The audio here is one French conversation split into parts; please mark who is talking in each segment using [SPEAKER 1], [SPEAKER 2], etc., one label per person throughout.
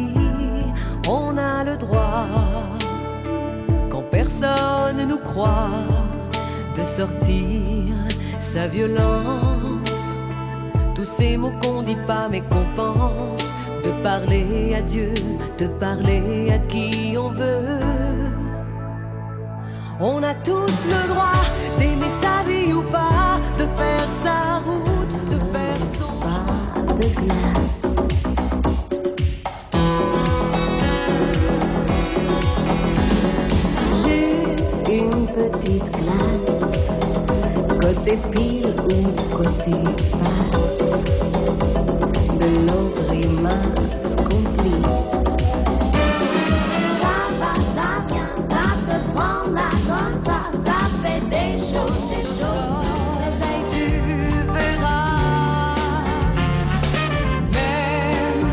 [SPEAKER 1] vie, on a le droit, quand personne nous croit, de sortir sa violence. Tous ces mots qu'on dit pas mais qu'on pense, de parler à Dieu, de parler à qui on veut. On a tous le droit d'aimer sa vie ou pas, de faire sa route, de faire son
[SPEAKER 2] pas de glace. Juste une petite glace, côté pile ou côté face, de nos grimaces complices. Ça va, ça vient, ça te prend là comme ça fait des choses, des choses.
[SPEAKER 1] soleil, tu verras. Même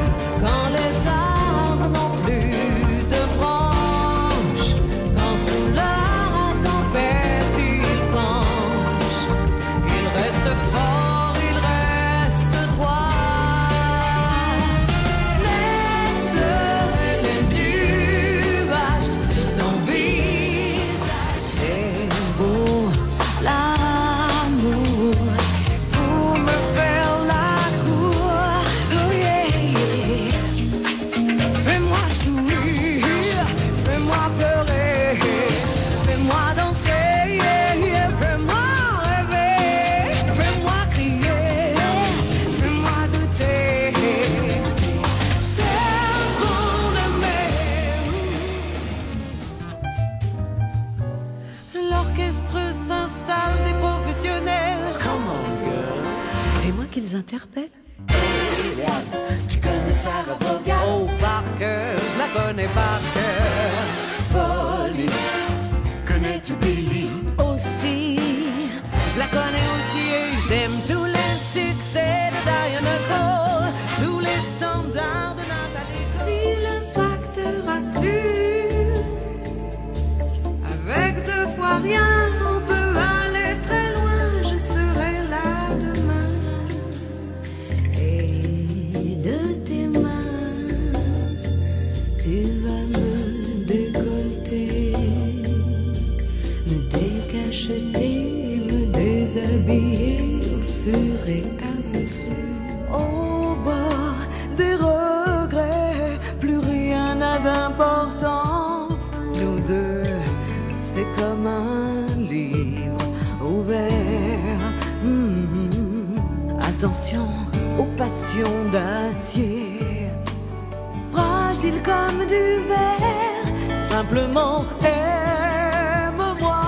[SPEAKER 1] quand les arbres n'ont plus de branches, quand sous la tempête ils penchent, ils restent forts, ils restent droits. Laisse les nuages sur ton visage. C'est beau l'amour pour me faire la cour. Oh yeah. Fais-moi sourire, fais-moi pleurer, fais-moi danser, fais-moi rêver, fais-moi crier, fais-moi douter. C'est bon d'aimer. L'orchestre s'installe, des professionnels.
[SPEAKER 3] Come on, girl.
[SPEAKER 1] C'est moi qu'ils interpellent.
[SPEAKER 3] Tu connais Sarah Vaughan?
[SPEAKER 1] Oh, par cœur, je la connais par cœur.
[SPEAKER 3] Folie. Connais-tu Billy?
[SPEAKER 1] Aussi, je la connais aussi et j'aime tous les succès de Diana Cole, tous les standards de Nathalie. Si le facteur assure, avec deux fois rien, on peut aller très loin, je serai là demain. Et de tes mains, tu vas me décolleter, me décacheter, me déshabiller au fur et à mesure. Au bord des regrets, plus rien n'a d'importance. Nous deux, c'est comme un livre ouvert. Attention aux passions d'acier, fragile comme du verre. Simplement aime-moi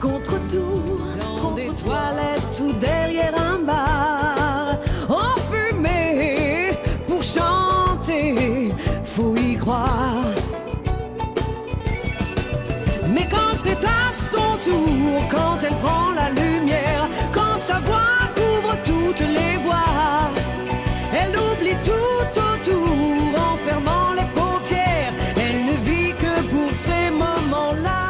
[SPEAKER 1] contre tout, dans des toilettes ou derrière un bar, enfumé pour chanter, faut y croire. Mais quand c'est à son tour, quand elle prend la lumière, quand sa voix couvre toutes les voix, elle oublie tout autour en fermant les paupières. Elle ne vit que pour ces moments-là.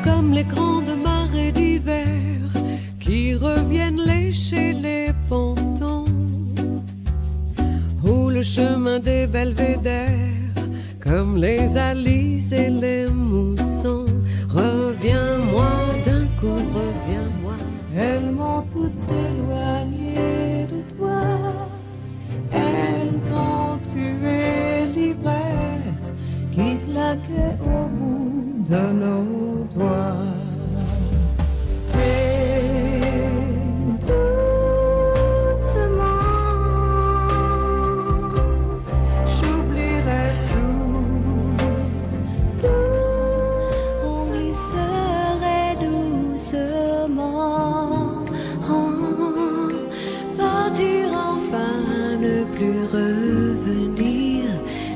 [SPEAKER 1] Comme les grandes marées d'hiver qui reviennent lécher les pontons, ou le chemin des belvédères, comme les alices et les moussons. Reviens-moi d'un coup, reviens-moi. Elles m'ont toutes éloigné de toi, elles ont tué l'ivresse qui claquait au bout de nos doigts.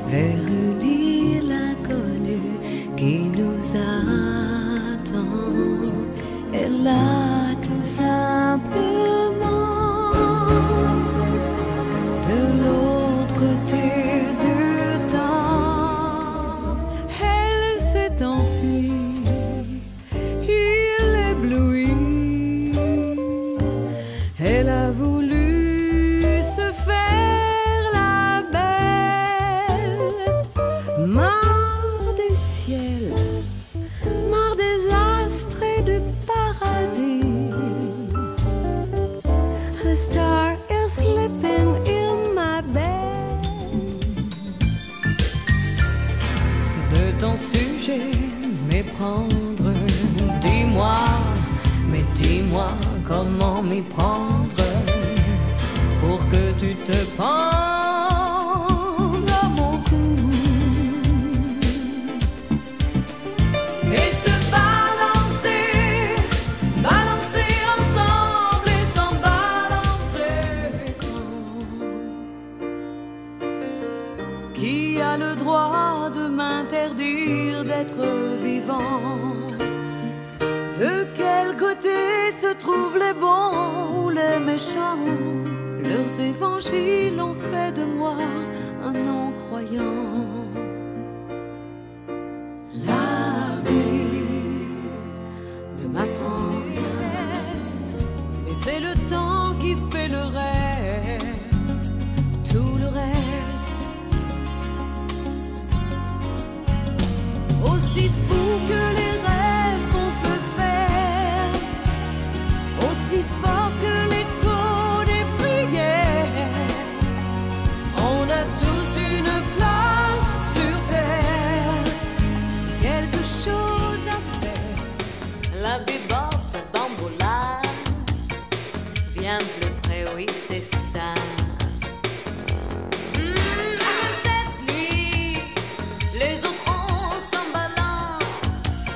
[SPEAKER 1] Vers une île inconnue qui nous attend. comment m'y prendre pour que tu te pendes à mon cou et se balancer, balancer ensemble et s'en balancer grand. Qui a le droit de m'interdire d'être vivant? De quel côté se trouvent les bons ou les méchants? Leurs évangiles ont fait de moi un non-croyant. La vie ne m'apprend rien, mais c'est le temps qui fait le reste, tout le reste. Aussi fou que les rêves qu'on peut faire, aussi fort que l'écho des prières, on a tous une place sur terre, quelque chose à faire. La bebop bamboula, viens plus près, oui c'est ça. Cette nuit, les autres on s'en balance,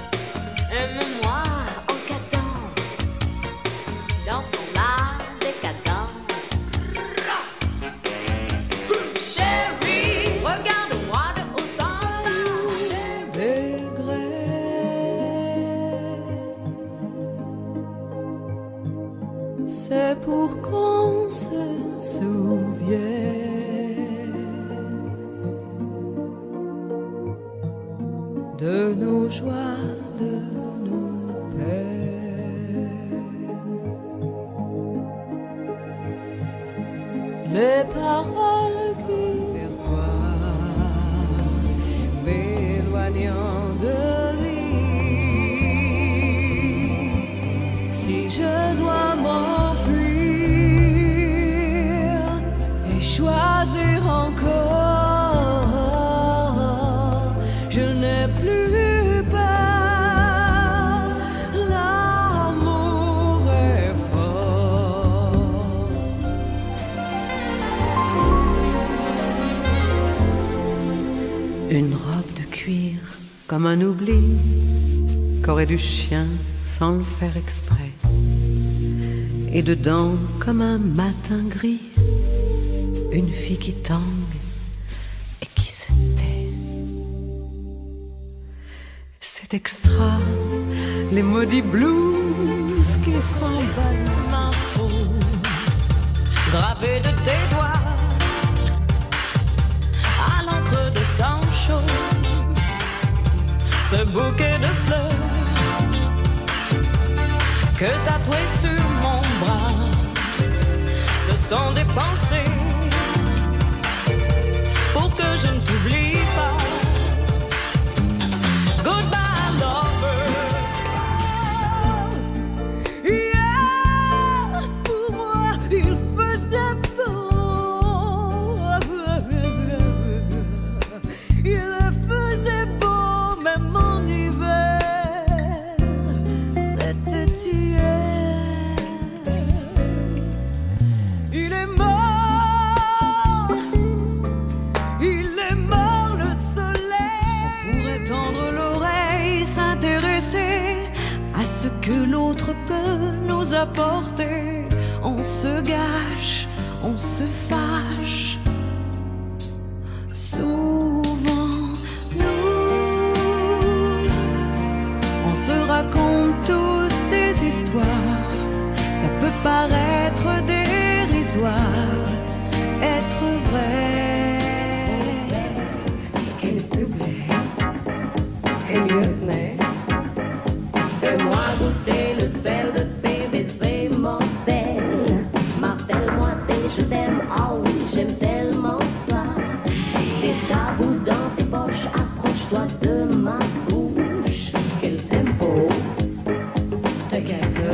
[SPEAKER 1] aime-moi en cadence, dansons la décadence. Chérie, regarde-moi de haut en bas. Degré, c'est pour qu'on se souvienne de nos joies, de nos peines. Les paroles qui vers toi m'éloignant de lui. Si je dois m'enfuir et choisir encore, je n'ai plus peur, l'amour est fort. Une robe de cuir comme un oubli qu'aurait du chien sans le faire exprès, et dedans comme un matin gris, une fille qui tangue et qui se tait. C'est extra, les maudits blues qui s'emballent ma peau, gravés de tes doigts à l'encre de sang chaud. Ce bouquet de fleurs que tatoué sur mon bras, ce sont des pensées pour que je ne t'oublie pas. Goodbye lover, yeah, pour moi il faisait beau, il faisait beau même en hiver, c'était hier. Il est mort, le soleil. On pourrait tendre l'oreille, s'intéresser à ce que l'autre peut nous apporter. On se gâche, on se fâche, souvent nous, on se raconte tous des histoires. Ça peut paraître dérisoire, être vrai.
[SPEAKER 2] Qu'elle se blesse, et mieux mais fais-moi goûter le sel de tes baisers mortels. Martèle-moi tes je t'aime, oh oui j'aime tellement ça. Tes tabous dans tes poches, approche-toi de ma bouche. Quel tempo, staccato.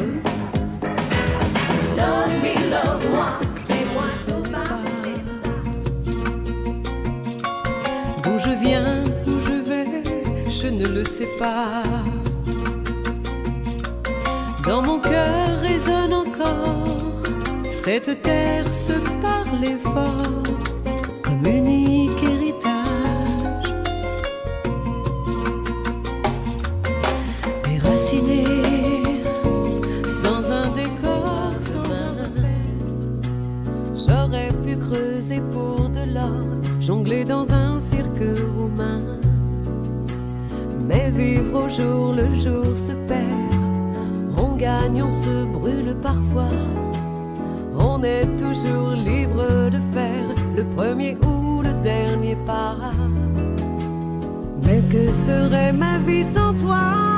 [SPEAKER 2] Love me, love-moi, fais-moi tout parler.
[SPEAKER 1] D'où je viens, où je vais, je ne le sais pas. Dans mon cœur résonne encore cette terre se parlait fort comme unique héritage. Déraciné, sans un décor, sans un repère, j'aurais pu creuser pour de l'or, jongler dans un cirque roumain. Mais vivre au jour le jour se perd, on gagne, on se brûle parfois. On est toujours libre de faire le premier ou le dernier pas. Mais que serait ma vie sans toi?